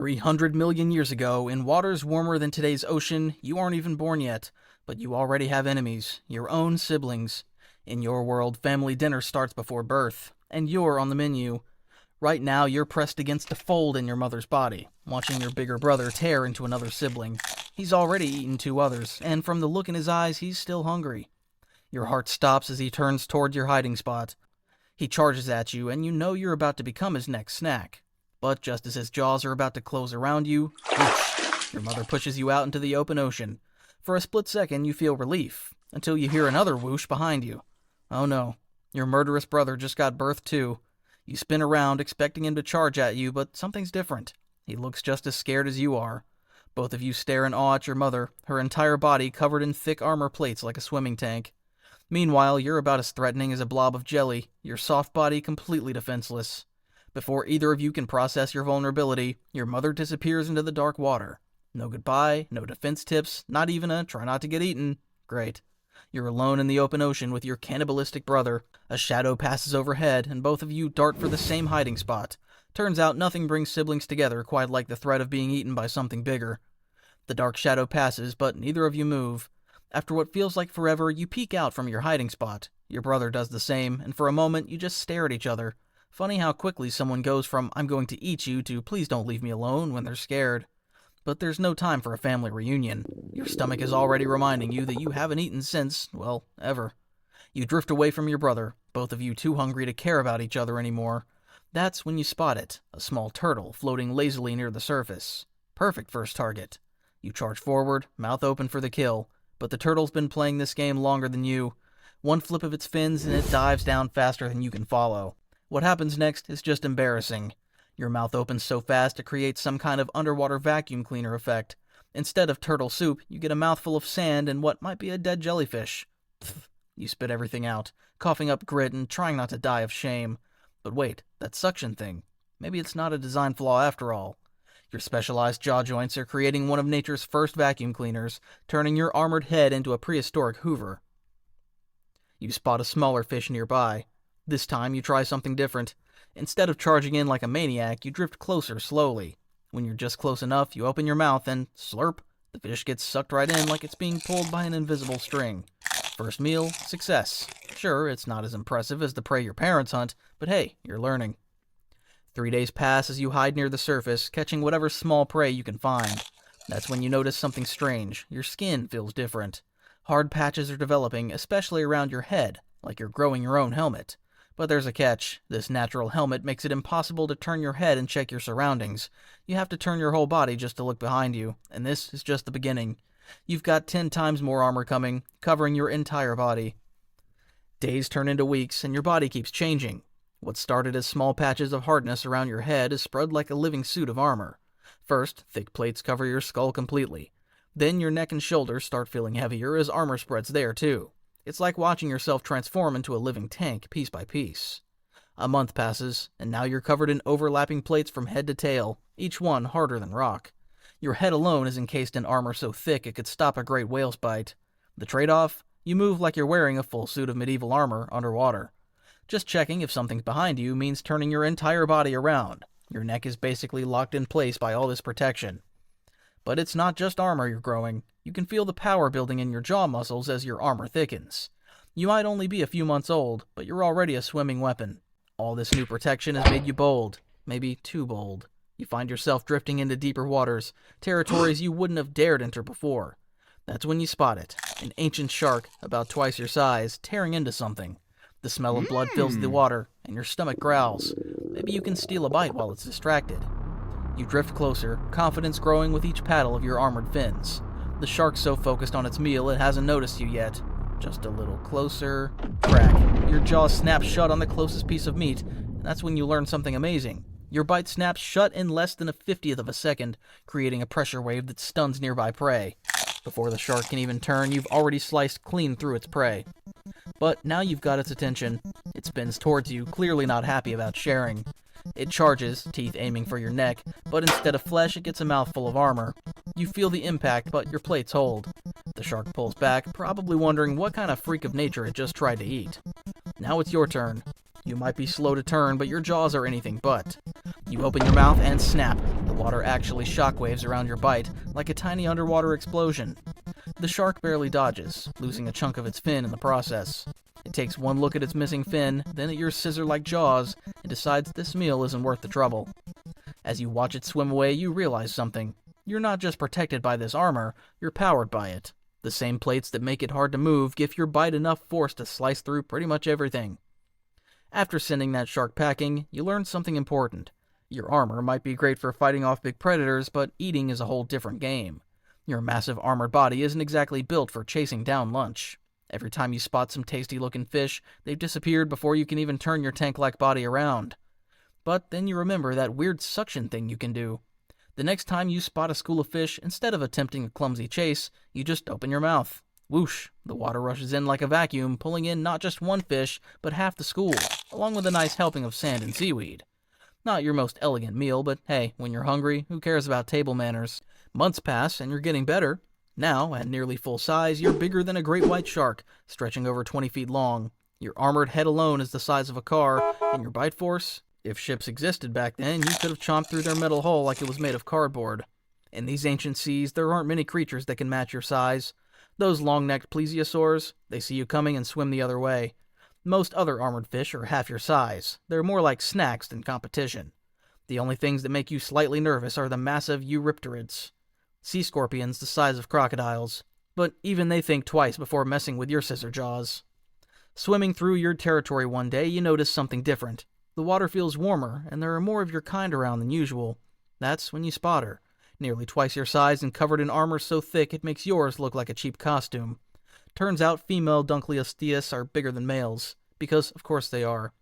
300 million years ago, in waters warmer than today's ocean, you aren't even born yet, but you already have enemies, your own siblings. In your world, family dinner starts before birth, and you're on the menu. Right now, you're pressed against a fold in your mother's body, watching your bigger brother tear into another sibling. He's already eaten two others, and from the look in his eyes, he's still hungry. Your heart stops as he turns toward your hiding spot. He charges at you, and you know you're about to become his next snack. But just as his jaws are about to close around you, whoosh, your mother pushes you out into the open ocean. For a split second, you feel relief, until you hear another whoosh behind you. Oh no, your murderous brother just got birthed too. You spin around, expecting him to charge at you, but something's different. He looks just as scared as you are. Both of you stare in awe at your mother, her entire body covered in thick armor plates like a swimming tank. Meanwhile, you're about as threatening as a blob of jelly, your soft body completely defenseless. Before either of you can process your vulnerability, your mother disappears into the dark water. No goodbye, no defense tips, not even a try not to get eaten. Great. You're alone in the open ocean with your cannibalistic brother. A shadow passes overhead, and both of you dart for the same hiding spot. Turns out nothing brings siblings together quite like the threat of being eaten by something bigger. The dark shadow passes, but neither of you move. After what feels like forever, you peek out from your hiding spot. Your brother does the same, and for a moment you just stare at each other. Funny how quickly someone goes from "I'm going to eat you" to "please don't leave me alone" when they're scared. But there's no time for a family reunion. Your stomach is already reminding you that you haven't eaten since, well, ever. You drift away from your brother, both of you too hungry to care about each other anymore. That's when you spot it, a small turtle floating lazily near the surface. Perfect first target. You charge forward, mouth open for the kill, but the turtle's been playing this game longer than you. One flip of its fins and it dives down faster than you can follow. What happens next is just embarrassing. Your mouth opens so fast it creates some kind of underwater vacuum cleaner effect. Instead of turtle soup, you get a mouthful of sand and what might be a dead jellyfish. Pfft, you spit everything out, coughing up grit and trying not to die of shame. But wait, that suction thing. Maybe it's not a design flaw after all. Your specialized jaw joints are creating one of nature's first vacuum cleaners, turning your armored head into a prehistoric Hoover. You spot a smaller fish nearby. This time, you try something different. Instead of charging in like a maniac, you drift closer slowly. When you're just close enough, you open your mouth and, slurp, the fish gets sucked right in like it's being pulled by an invisible string. First meal, success. Sure, it's not as impressive as the prey your parents hunt, but hey, you're learning. 3 days pass as you hide near the surface, catching whatever small prey you can find. That's when you notice something strange. Your skin feels different. Hard patches are developing, especially around your head, like you're growing your own helmet. But there's a catch. This natural helmet makes it impossible to turn your head and check your surroundings. You have to turn your whole body just to look behind you, and this is just the beginning. You've got 10 times more armor coming, covering your entire body. Days turn into weeks, and your body keeps changing. What started as small patches of hardness around your head is spread like a living suit of armor. First, thick plates cover your skull completely. Then your neck and shoulders start feeling heavier as armor spreads there too. It's like watching yourself transform into a living tank, piece by piece. A month passes, and now you're covered in overlapping plates from head to tail, each one harder than rock. Your head alone is encased in armor so thick it could stop a great whale's bite. The trade-off? You move like you're wearing a full suit of medieval armor underwater. Just checking if something's behind you means turning your entire body around. Your neck is basically locked in place by all this protection. But it's not just armor you're growing. You can feel the power building in your jaw muscles as your armor thickens. You might only be a few months old, but you're already a swimming weapon. All this new protection has made you bold. Maybe too bold. You find yourself drifting into deeper waters, territories you wouldn't have dared enter before. That's when you spot it. An ancient shark, about twice your size, tearing into something. The smell of blood fills the water, and your stomach growls. Maybe you can steal a bite while it's distracted. You drift closer, confidence growing with each paddle of your armored fins. The shark's so focused on its meal it hasn't noticed you yet. Just a little closer. Crack. Your jaw snaps shut on the closest piece of meat, and that's when you learn something amazing. Your bite snaps shut in less than a 50th of a second, creating a pressure wave that stuns nearby prey. Before the shark can even turn, you've already sliced clean through its prey. But now you've got its attention. It spins towards you, clearly not happy about sharing. It charges, teeth aiming for your neck, but instead of flesh it gets a mouthful of armor. You feel the impact, but your plates hold. The shark pulls back, probably wondering what kind of freak of nature it just tried to eat. Now it's your turn. You might be slow to turn, but your jaws are anything but. You open your mouth and snap. The water actually shockwaves around your bite like a tiny underwater explosion. The shark barely dodges, losing a chunk of its fin in the process. It takes one look at its missing fin, then at your scissor-like jaws, and decides this meal isn't worth the trouble. As you watch it swim away, you realize something. You're not just protected by this armor, you're powered by it. The same plates that make it hard to move give your bite enough force to slice through pretty much everything. After sending that shark packing, you learn something important. Your armor might be great for fighting off big predators, but eating is a whole different game. Your massive armored body isn't exactly built for chasing down lunch. Every time you spot some tasty-looking fish, they've disappeared before you can even turn your tank-like body around. But then you remember that weird suction thing you can do. The next time you spot a school of fish, instead of attempting a clumsy chase, you just open your mouth. Whoosh! The water rushes in like a vacuum, pulling in not just one fish, but half the school, along with a nice helping of sand and seaweed. Not your most elegant meal, but hey, when you're hungry, who cares about table manners? Months pass, and you're getting better. Now, at nearly full size, you're bigger than a great white shark, stretching over 20 feet long. Your armored head alone is the size of a car, and your bite force? If ships existed back then, you could have chomped through their metal hull like it was made of cardboard. In these ancient seas, there aren't many creatures that can match your size. Those long-necked plesiosaurs, they see you coming and swim the other way. Most other armored fish are half your size. They're more like snacks than competition. The only things that make you slightly nervous are the massive eurypterids, sea scorpions the size of crocodiles. But even they think twice before messing with your scissor jaws. Swimming through your territory one day, you notice something different. The water feels warmer, and there are more of your kind around than usual. That's when you spot her. Nearly twice your size and covered in armor so thick it makes yours look like a cheap costume. Turns out female Dunkleosteus are bigger than males, because of course they are.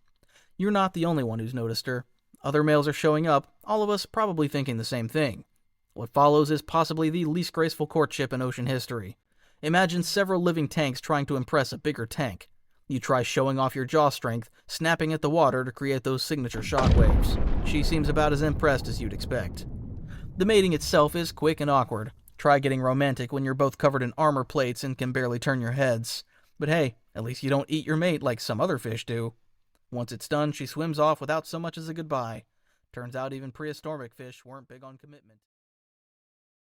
You're not the only one who's noticed her. Other males are showing up, all of us probably thinking the same thing. What follows is possibly the least graceful courtship in ocean history. Imagine several living tanks trying to impress a bigger tank. You try showing off your jaw strength, snapping at the water to create those signature shockwaves. She seems about as impressed as you'd expect. The mating itself is quick and awkward. Try getting romantic when you're both covered in armor plates and can barely turn your heads. But hey, at least you don't eat your mate like some other fish do. Once it's done, she swims off without so much as a goodbye. Turns out even prehistoric fish weren't big on commitment.